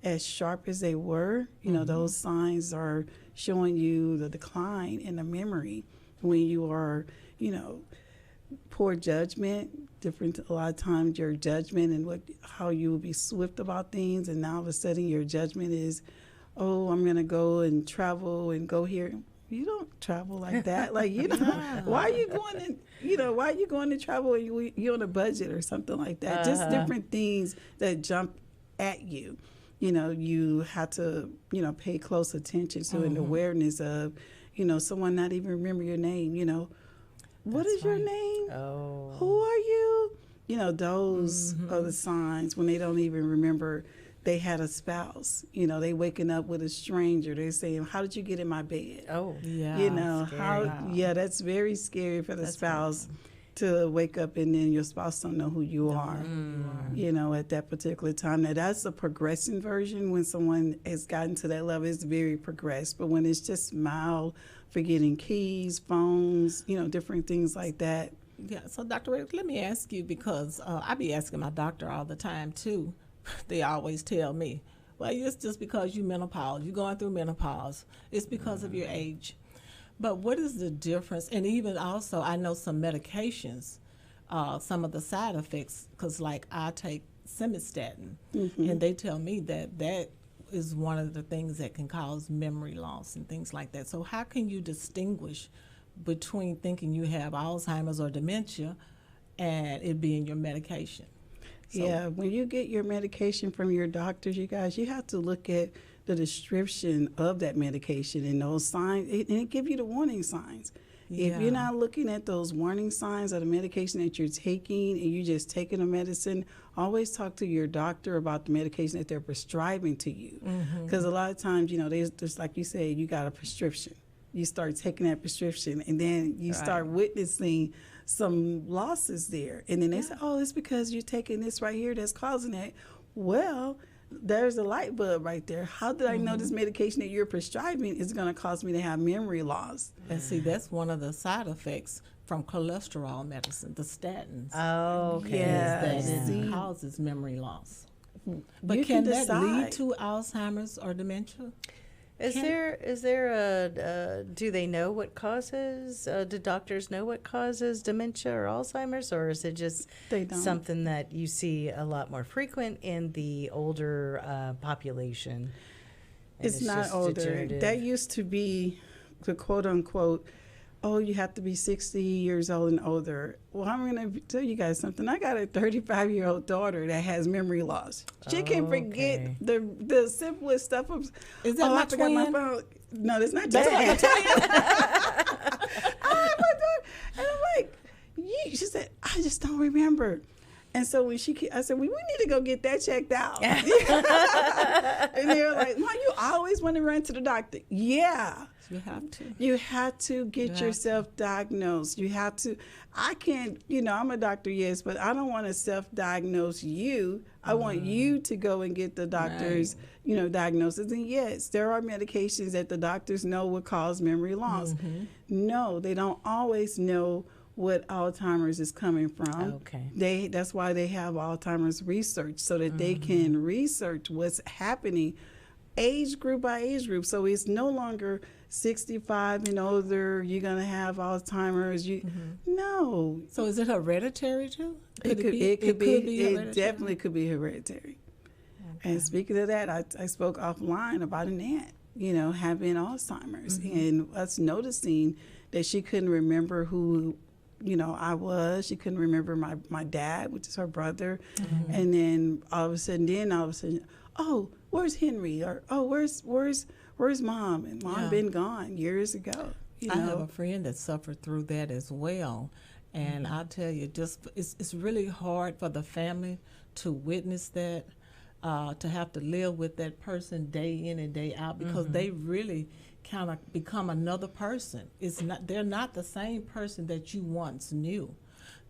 S4: as sharp as they were, those signs are showing you the decline in the memory. When you are, poor judgment, a lot of times your judgment and how you will be swift about things, and now all of a sudden your judgment is, I'm going to go and travel and go here. You don't travel like that. Why are you going to travel when you're on a budget or something like that? Just different things that jump at you. You have to, pay close attention to an awareness of, someone not even remember your name, what is your name? Oh. Who are you? Those are the signs when they don't even remember they had a spouse. They waking up with a stranger. They're saying, how did you get in my bed?
S1: Oh,
S4: yeah. That's very scary for the spouse to wake up and then your spouse don't know who you are, at that particular time. Now, that's a progressing version. When someone has gotten to that level, it's very progressed. But when it's just mild, forgetting keys, phones, different things like that.
S2: Yeah, so Dr. Ray, let me ask you, because I be asking my doctor all the time, too. They always tell me, well, it's just because you're going through menopause. It's because of your age. But what is the difference? And even also, I know some medications, some of the side effects, because I take simvastatin, and they tell me that is one of the things that can cause memory loss and things like that. So how can you distinguish between thinking you have Alzheimer's or dementia and it being your medication?
S4: So, when you get your medication from your doctors, you guys, you have to look at the description of that medication and those signs, and it gives you the warning signs. Yeah. If you're not looking at those warning signs of the medication that you're taking and you're just taking the medicine, always talk to your doctor about the medication that they're prescribing to you. Because a lot of times, there's just like you said, you got a prescription. You start taking that prescription, and then you start witnessing some losses there. And then they say, it's because you're taking this right here that's causing that. Well, there's a light bulb right there. How did I know this medication that you're prescribing is going to cause me to have memory loss?
S2: And see, that's one of the side effects from cholesterol medicine, the statins.
S1: Oh, okay.
S2: Yes, that it causes memory loss. But can that lead to Alzheimer's or dementia?
S1: Is there a do they know what causes? Do doctors know what causes dementia or Alzheimer's, or is it just something that you see a lot more frequent in the older population?
S4: It's not older.
S1: Degenerative?
S4: That used to be the quote unquote, oh, you have to be 60 years old and older. Well, I'm going to tell you guys something. I got a 35-year-old daughter that has memory loss. She can forget the simplest stuff.
S2: Is that my twin?
S4: My phone. No, that's not
S2: That's
S4: Jan.
S2: what
S4: Oh, my God. And I'm like, she said, I just don't remember. And so when I said, we need to go get that checked out. And they were like, Mom, you always want to run to the doctor. Yeah.
S2: You have to.
S4: You have to get yourself diagnosed. You have to. I can't, I'm a doctor, yes, but I don't want to self-diagnose you. I want you to go and get the doctor's, diagnosis. And yes, there are medications that the doctors know will cause memory loss. No, they don't always know what Alzheimer's is coming from.
S1: Okay.
S4: That's why they have Alzheimer's research, so that they can research what's happening age group by age group. So it's no longer 65 and older, you're going to have Alzheimer's. No.
S2: So is it hereditary too?
S4: It could be. It definitely could be hereditary. Okay. And speaking of that, I spoke offline about an aunt, having Alzheimer's, and us noticing that she couldn't remember who I was. She couldn't remember my dad, which is her brother. And then all of a sudden, oh, where's Henry? Or, oh, where's Mom? And Mom been gone years ago.
S2: I have a friend that suffered through that as well. And I'll tell you, it's really hard for the family to witness that, to have to live with that person day in and day out, because they really kind of become another person. They're not the same person that you once knew.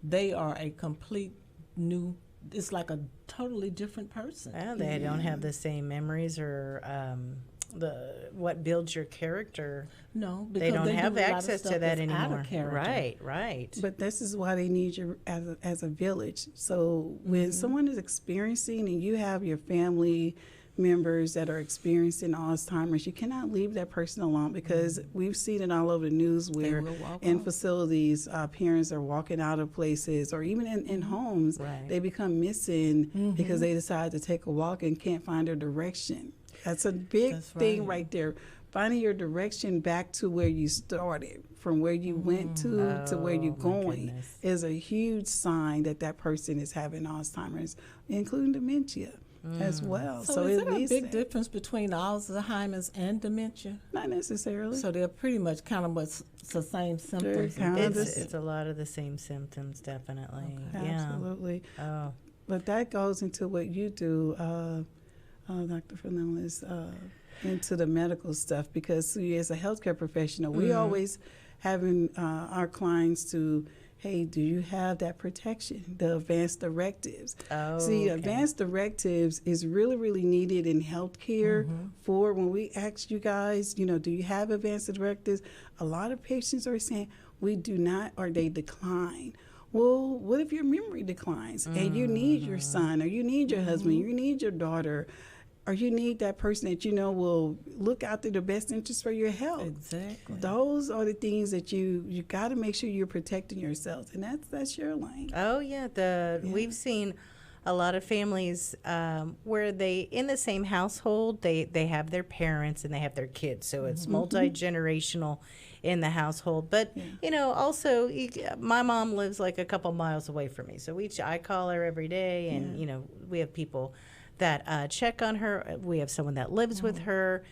S2: They are a complete new, it's like a totally different person.
S1: Well, they don't have the same memories or what builds your character.
S2: No,
S1: they don't have access to that anymore.
S2: Right,
S1: right.
S4: But this is why they need you as a village. So when someone is experiencing, and you have your family members that are experiencing Alzheimer's, you cannot leave that person alone, because we've seen it all over the news where in facilities, parents are walking out of places, or even in homes, they become missing because they decide to take a walk and can't find their direction. That's a big thing right there. Finding your direction back to where you started, from where you went to where you're going, is a huge sign that person is having Alzheimer's, including dementia as well.
S2: So is there a big difference between Alzheimer's and dementia?
S4: Not necessarily.
S2: So they're pretty much kind of the same symptoms.
S1: It's a lot of the same symptoms, definitely.
S4: Okay.
S1: Yeah.
S4: Absolutely.
S1: Oh.
S4: But that goes into what you do, Dr. Filis, into the medical stuff, because as a healthcare professional, we always having our clients to, hey, do you have that protection, the advanced directives? Advanced directives is really, really needed in healthcare. For when we ask you guys, do you have advanced directives? A lot of patients are saying, we do not, or they decline. Well, what if your memory declines and you need your son, or you need your husband, you need your daughter, or you need that person that will look out to the best interest for your health.
S2: Exactly.
S4: Those are the things that you got to make sure you're protecting yourself, and that's your lane.
S1: Oh yeah, we've seen a lot of families where they, in the same household, they have their parents and they have their kids, so it's multi-generational in the household. But also my mom lives like a couple miles away from me, so I call her every day, and we have people that check on her. We have someone that lives with her.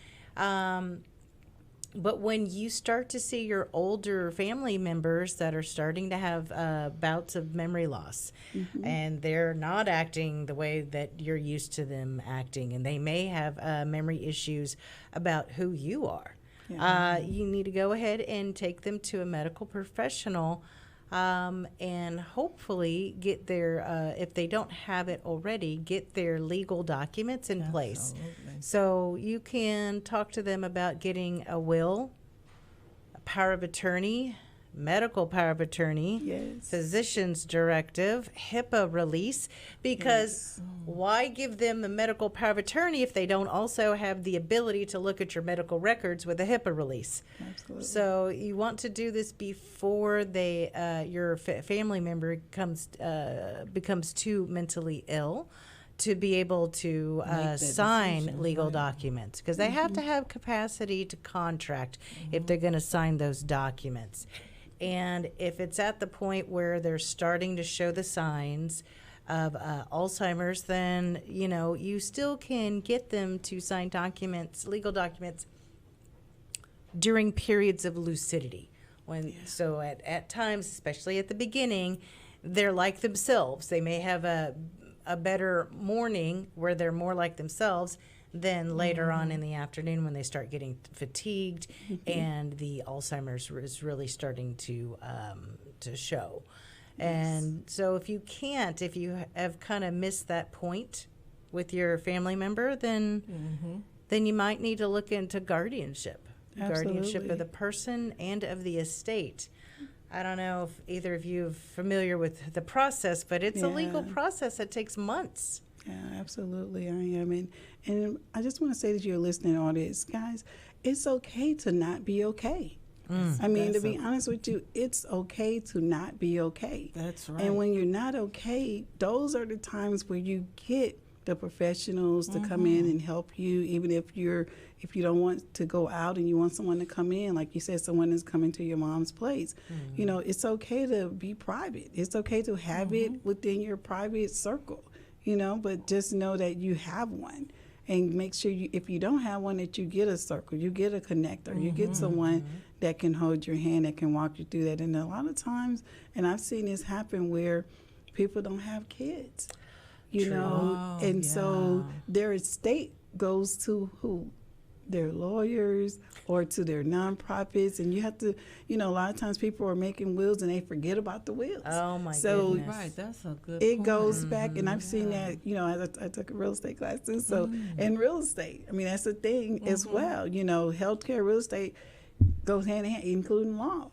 S1: But when you start to see your older family members that are starting to have bouts of memory loss, and they're not acting the way that you're used to them acting, and they may have memory issues about who you are, you need to go ahead and take them to a medical professional, and hopefully get their, if they don't have it already, get their legal documents in place. So you can talk to them about getting a will, a power of attorney, medical power of attorney, physician's directive, HIPAA release, because why give them the medical power of attorney if they don't also have the ability to look at your medical records with a HIPAA release?
S4: Absolutely.
S1: So you want to do this before your family member becomes too mentally ill to be able to sign
S2: decision,
S1: legal documents, because they have to have capacity to contract if they're going to sign those documents. And if it's at the point where they're starting to show the signs of Alzheimer's, then, you still can get them to sign documents, legal documents, during periods of lucidity. So at times, especially at the beginning, they're like themselves. They may have a better morning where they're more like themselves than later on in the afternoon when they start getting fatigued and the Alzheimer's is really starting to show. And so if you have kind of missed that point with your family member, then you might need to look into guardianship. Guardianship of the person and of the estate. I don't know if either of you are familiar with the process, but it's a legal process that takes months.
S4: Yeah, absolutely. I am. And I just want to say to your listening audience, guys, it's okay to not be okay. I mean, to be honest with you, it's okay to not be okay.
S2: That's right.
S4: And when you're not okay, those are the times where you get the professionals to come in and help you, even if you don't want to go out and you want someone to come in, like you said, someone is coming to your mom's place. It's okay to be private. It's okay to have it within your private circle, but just know that you have one. And make sure if you don't have one, that you get a circle, you get a connector, you get someone that can hold your hand, that can walk you through that. And a lot of times, and I've seen this happen where people don't have kids, so their estate goes to who? Their lawyers or to their nonprofits, and you have to, a lot of times people are making wills and they forget about the wills.
S1: Oh my
S4: goodness!
S2: Right, that's a good.
S4: It goes back, and I've seen that. I took a real estate class too. So, in real estate, I mean that's a thing as well. Healthcare, real estate goes hand in hand, including law.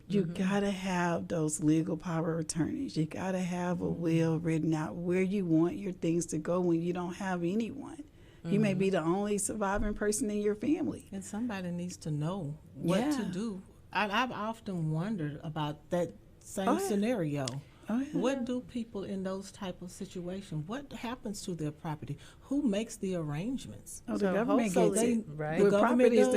S4: You gotta have those legal power of attorneys. You gotta have a will written out where you want your things to go when you don't have anyone. You may be the only surviving person in your family.
S2: And somebody needs to know what to do. I've often wondered about that same scenario. What do people in those type of situations, what happens to their property? Who makes the arrangements?
S4: The government gets it.
S1: Right.
S4: The property is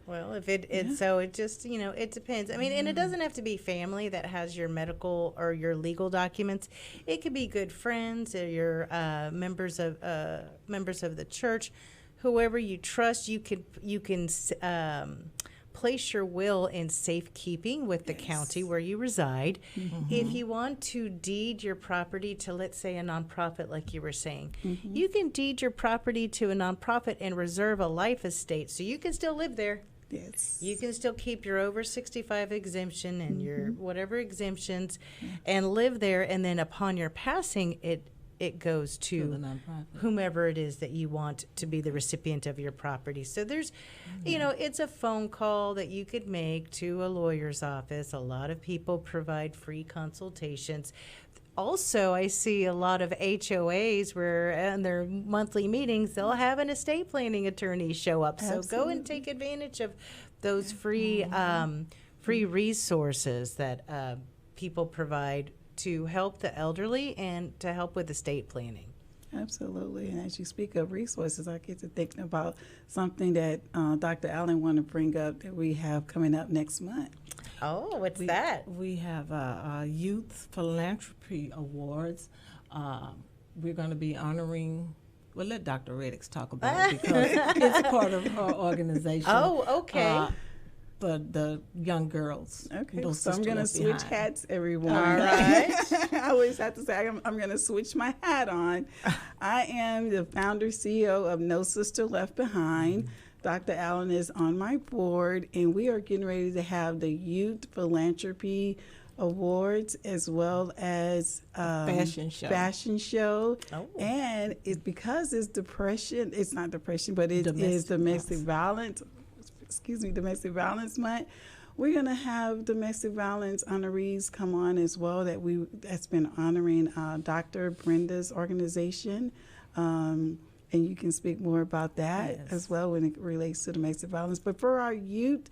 S1: Well, if so it just, it depends. I mean, and it doesn't have to be family that has your medical or your legal documents. It could be good friends or your members of the church, whoever you trust. You can place your will in safekeeping with the county where you reside. If you want to deed your property to, let's say, a nonprofit, like you were saying, you can deed your property to a nonprofit and reserve a life estate, so you can still live there.
S4: Yes.
S1: You can still keep your over 65 exemption and your whatever exemptions and live there, and then upon your passing, it goes to
S2: the nonprofit,
S1: whomever it is that you want to be the recipient of your property. So there's, it's a phone call that you could make to a lawyer's office. A lot of people provide free consultations. Also, I see a lot of HOAs where in their monthly meetings, they'll have an estate planning attorney show up. So go and take advantage of those free resources that people provide to help the elderly and to help with estate planning.
S4: Absolutely. And as you speak of resources, I get to thinking about something that Dr. Allen wanted to bring up that we have coming up next month.
S1: Oh, what's that?
S2: We have Youth Philanthropy Awards. We're going to be honoring, well, let Dr. Reddix talk about it because it's part of her organization.
S1: Oh, okay.
S2: But the young girls.
S4: Okay, so I'm going to switch hats, everyone.
S1: All right.
S4: I always have to say I'm going to switch my hat on. I am the founder, CEO of No Sister Left Behind. Dr. Allen is on my board, and we are getting ready to have the Youth Philanthropy Awards as well as
S2: fashion show.
S4: Oh. And it's because it's depression. It's not depression, but it is domestic violence. Domestic Violence Month. we're going to have domestic violence honorees come on as well that's been honoring Dr. Brenda's organization. And you can speak more about that as well when it relates to domestic violence. But for our youth,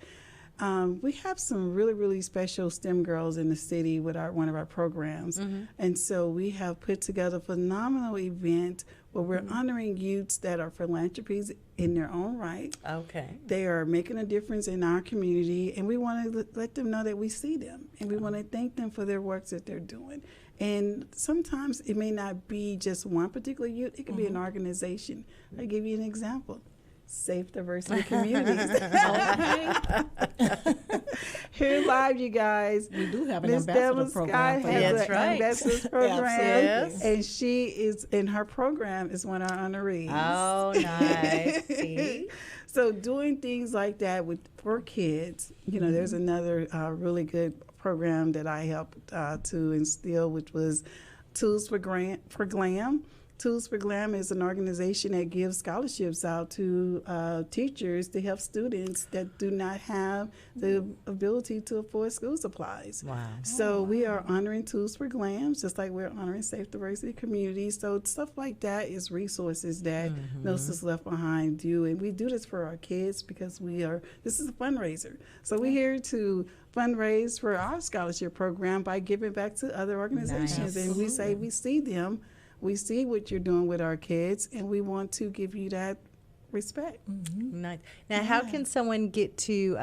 S4: we have some really, really special STEM girls in the city with one of our programs. And so we have put together a phenomenal event where we're honoring youths that are philanthropies in their own right.
S1: Okay.
S4: They are making a difference in our community, and we want to let them know that we see them, and we want to thank them for their works that they're doing. And sometimes it may not be just one particular youth. It could be an organization. I'll give you an example. Safe Diversity Communities. Here live, you guys.
S2: We do have an
S4: Ms.
S2: ambassador
S4: Thelma
S2: program.
S1: That's right.
S4: Ambassadors program.
S1: Yes.
S4: And she is, in her program, is one of our honorees.
S1: Oh, nice. See?
S4: So doing things like that for kids, there's another really good program that I helped to instill, which was Tools for Glam. Tools for Glam is an organization that gives scholarships out to teachers to help students that do not have the ability to afford school supplies.
S1: Wow.
S4: So we are honoring Tools for Glam, just like we're honoring Safe Diversity Communities. So stuff like that is resources that No Sisters Left Behind do. And we do this for our kids because this is a fundraiser. So we're here to fundraise for our scholarship program by giving back to other organizations.
S1: Nice.
S4: And we say we see them. We see what you're doing with our kids, and we want to give you that respect.
S1: Nice. Now, how can someone get to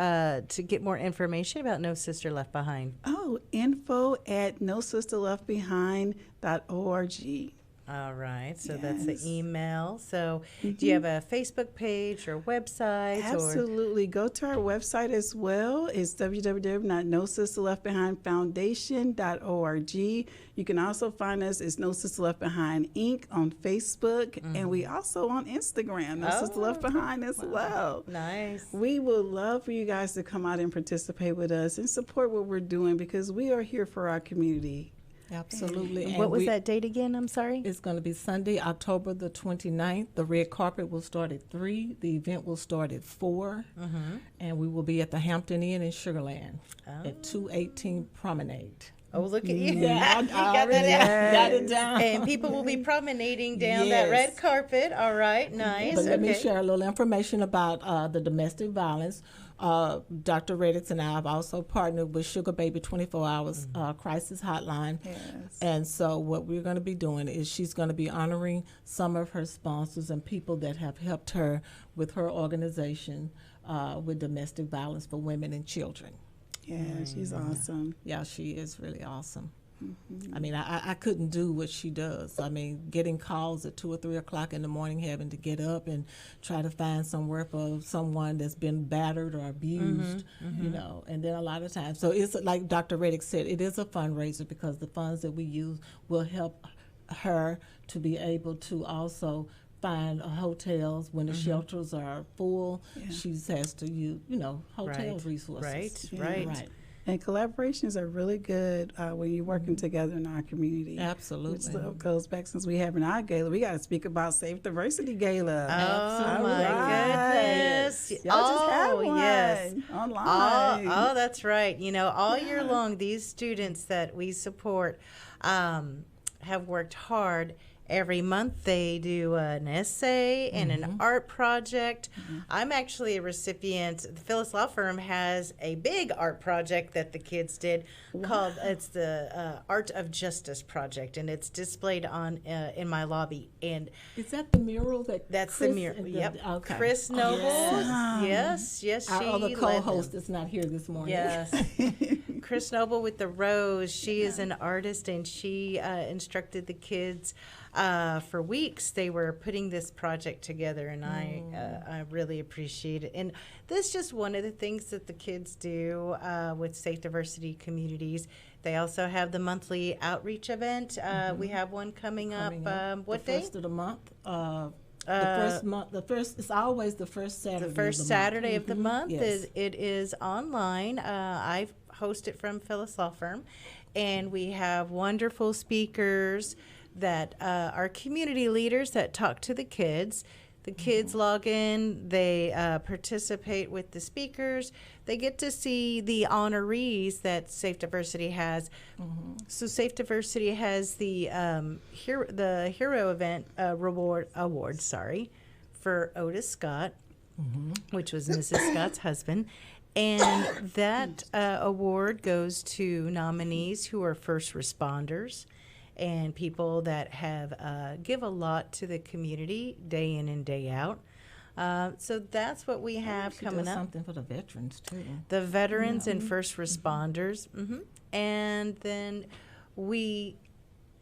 S1: get more information about No Sister Left Behind?
S4: Oh, info@nosisterleftbehind.org.
S1: All right. So that's the email. So do you have a Facebook page or website?
S4: Absolutely. Go to our website as well. It's www.nosisterleftbehindfoundation.org. You can also find us as No Sister Left Behind Inc. on Facebook, and we also on Instagram, No Sister Left Behind as well.
S1: Nice.
S4: We would love for you guys to come out and participate with us and support what we're doing because we are here for our community.
S2: Absolutely.
S1: And what was that date again? I'm sorry.
S2: It's going to be Sunday, October the 29th. The red carpet will start at 3. The event will start at 4. And we will be at the Hampton Inn in Sugar Land at 218 Promenade.
S1: Oh, look at you.
S2: Yeah,
S1: You got that
S2: got it down.
S1: And people will be promenading down that red carpet. All right. Nice.
S2: But let me share a little information about the domestic violence. Dr. Reddix and I have also partnered with Sugar Baby 24 Hours Crisis Hotline.
S4: Yes.
S2: And so what we're going to be doing is she's going to be honoring some of her sponsors and people that have helped her with her organization with domestic violence for women and children.
S4: Yeah, she's awesome.
S2: Yeah, she is really awesome. I mean, I couldn't do what she does. I mean, getting calls at 2 or 3 o'clock in the morning, having to get up and try to find somewhere for someone that's been battered or abused, and then a lot of times. So it's like Dr. Reddick said, it is a fundraiser because the funds that we use will help her to be able to also find hotels when the shelters are full. She has to use, hotel resources.
S1: Right.
S4: And collaborations are really good when you're working together in our community.
S2: Absolutely.
S4: Which goes back since we have in our gala. We got to speak about Safe Diversity Gala.
S1: Oh, my goodness.
S4: Y'all just had one online.
S1: Oh, that's right. All year long, these students that we support have worked hard. Every month they do an essay and an art project. I'm actually a recipient. The Filis Law Firm has a big art project that the kids did called, it's the Art of Justice Project, and it's displayed on in my lobby. And
S2: is that the mural
S1: that's
S2: Chris
S1: the mural? Yep.
S2: Okay.
S1: Chris Noble. Yes.
S2: Our other co-host is not here this morning.
S1: Yes. Chris Noble with the rose. She is an artist, and she instructed the kids. For weeks they were putting this project together, and I really appreciate it. And this is just one of the things that the kids do with Safe Diversity Communities. They also have the monthly outreach event. We have one coming up. What day?
S2: The first of the month. It's always the first Saturday.
S1: The first Saturday of the month.
S2: Yes.
S1: It is online. I host it from Filis Law Firm, and we have wonderful speakers that are community leaders that talk to the kids. The kids log in, they participate with the speakers. They get to see the honorees that Safe Diversity has. So Safe Diversity has the Hero Event Award, for Otis Scott, which was Mrs. Scott's husband. And that award goes to nominees who are first responders and people that have give a lot to the community day in and day out. So that's what we have coming up.
S2: Something for the veterans too.
S1: The veterans and first responders. And then we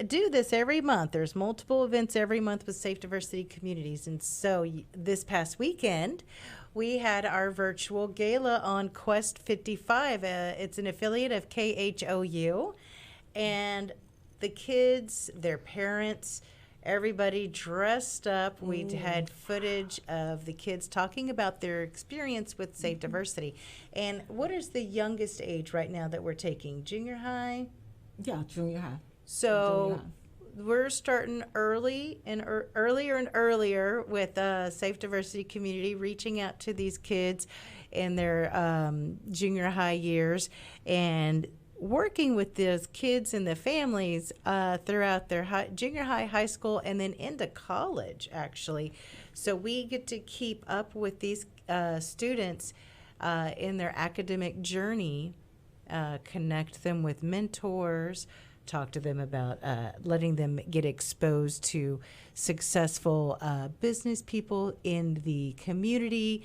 S1: do this every month. There's multiple events every month with Safe Diversity Communities. And so this past weekend, we had our virtual gala on Quest 55. It's an affiliate of KHOU. And the kids, their parents, everybody dressed up. We had footage of the kids talking about their experience with Safe Diversity. And what is the youngest age right now that we're taking? Junior high?
S2: Yeah, junior high.
S1: So we're starting earlier and earlier with Safe Diversity Community, reaching out to these kids in their junior high years and working with those kids and the families throughout their junior high school, and then into college, actually. So we get to keep up with these students in their academic journey, connect them with mentors, talk to them about letting them get exposed to successful business people in the community,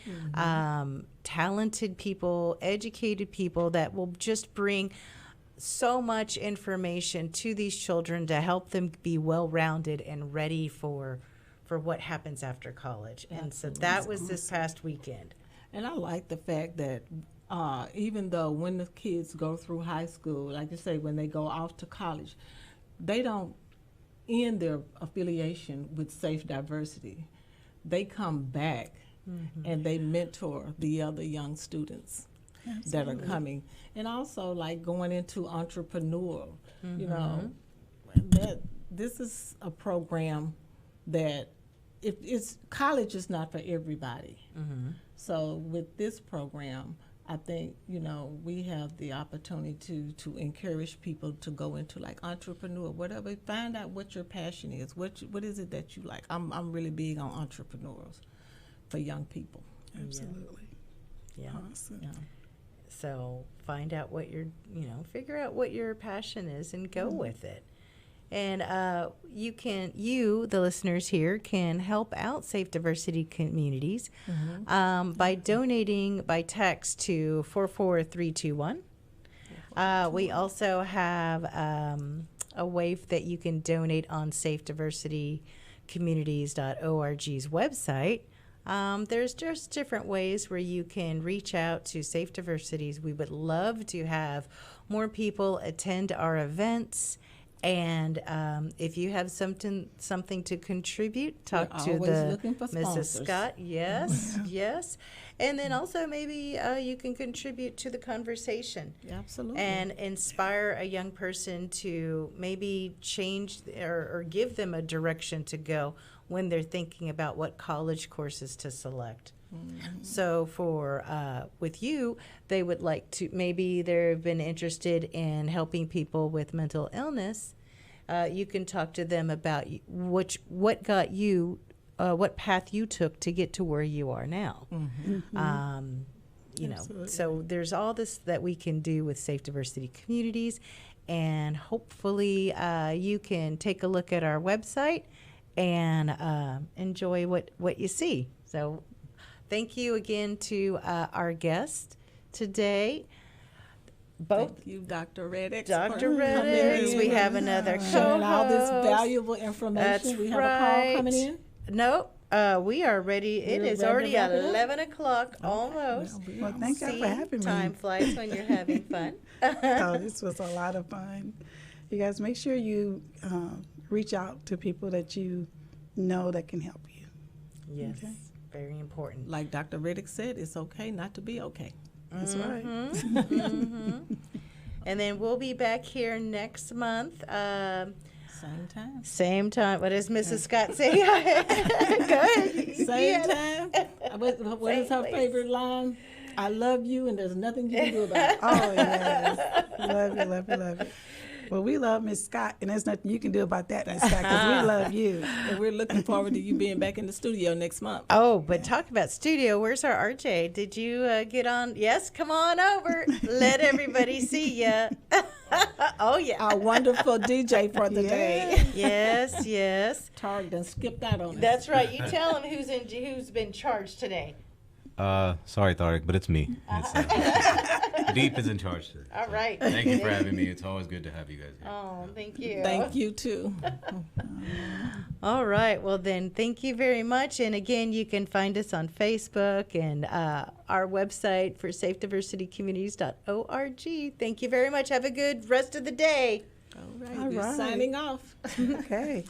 S1: talented people, educated people that will just bring so much information to these children to help them be well-rounded and ready for what happens after college. And so that was this past weekend.
S2: And I like the fact that even though when the kids go through high school, like you say, when they go off to college, they don't end their affiliation with Safe Diversity. They come back and they mentor the other young students that are coming. And also like going into entrepreneurial, you know, that this is a program that it's college is not for everybody. So with this program, I think, you know, we have the opportunity to encourage people to go into like entrepreneur, whatever. Find out what your passion is. What is it that you like? I'm really big on entrepreneurs for young people.
S4: Absolutely.
S1: Yeah.
S4: Awesome.
S1: Yeah. So find out what figure out what your passion is and go with it. And you, the listeners here, can help out Safe Diversity Communities by donating by text to 44321. We also have a way that you can donate on safediversitycommunities.org's website. There's just different ways where you can reach out to Safe Diversities. We would love to have more people attend our events. And if you have something to contribute, talk to the Mrs. Scott. Yes, yes. And then also maybe you can contribute to the conversation.
S2: Absolutely.
S1: And inspire a young person to maybe change or give them a direction to go when they're thinking about what college courses to select. So for with you, they would like to, maybe they've been interested in helping people with mental illness. You can talk to them about what got you, what path you took to get to where you are now. You know, so there's all this that we can do with Safe Diversity Communities, and hopefully you can take a look at our website and enjoy what you see. So thank you again to our guest today.
S2: Thank you, Dr. Reddick.
S1: Dr. Reddick, we have another
S2: sharing all this valuable information.
S1: That's
S2: we have a call coming in?
S1: No, we are ready. It is already 11 o'clock, almost.
S4: Well, thank you for having me.
S1: Time flies when you're having fun.
S4: Oh, this was a lot of fun. You guys, make sure you reach out to people that you know that can help you.
S1: Yes, very important.
S2: Like Dr. Reddick said, it's okay not to be okay.
S4: That's right.
S1: And then we'll be back here next month.
S2: Same time.
S1: Same time. What does Mrs. Scott say? Go ahead.
S2: Same time. What is her favorite line? I love you, and there's nothing you can do about it.
S4: Oh, yes. Love you, love you, love you. Well, we love Miss Scott, and there's nothing you can do about that, Miss Scott, because we love you.
S2: And we're looking forward to you being back in the studio next month.
S1: Oh, but talk about studio. Where's our RJ? Did you get on? Yes, come on over. Let everybody see ya. Oh, yeah.
S2: Our wonderful DJ for the day.
S1: Yes, yes.
S2: Tarek done skipped out on us.
S1: That's right. You tell him who's been charged today.
S17: Sorry, Tarek, but it's me. Deep is in charge today.
S1: All right.
S17: Thank you for having me. It's always good to have you guys here.
S1: Oh, thank you.
S2: Thank you, too.
S1: All right. Well, then, thank you very much. And again, you can find us on Facebook and our website for safediversitycommunities.org. Thank you very much. Have a good rest of the day.
S2: All right. We're signing off.
S4: Okay.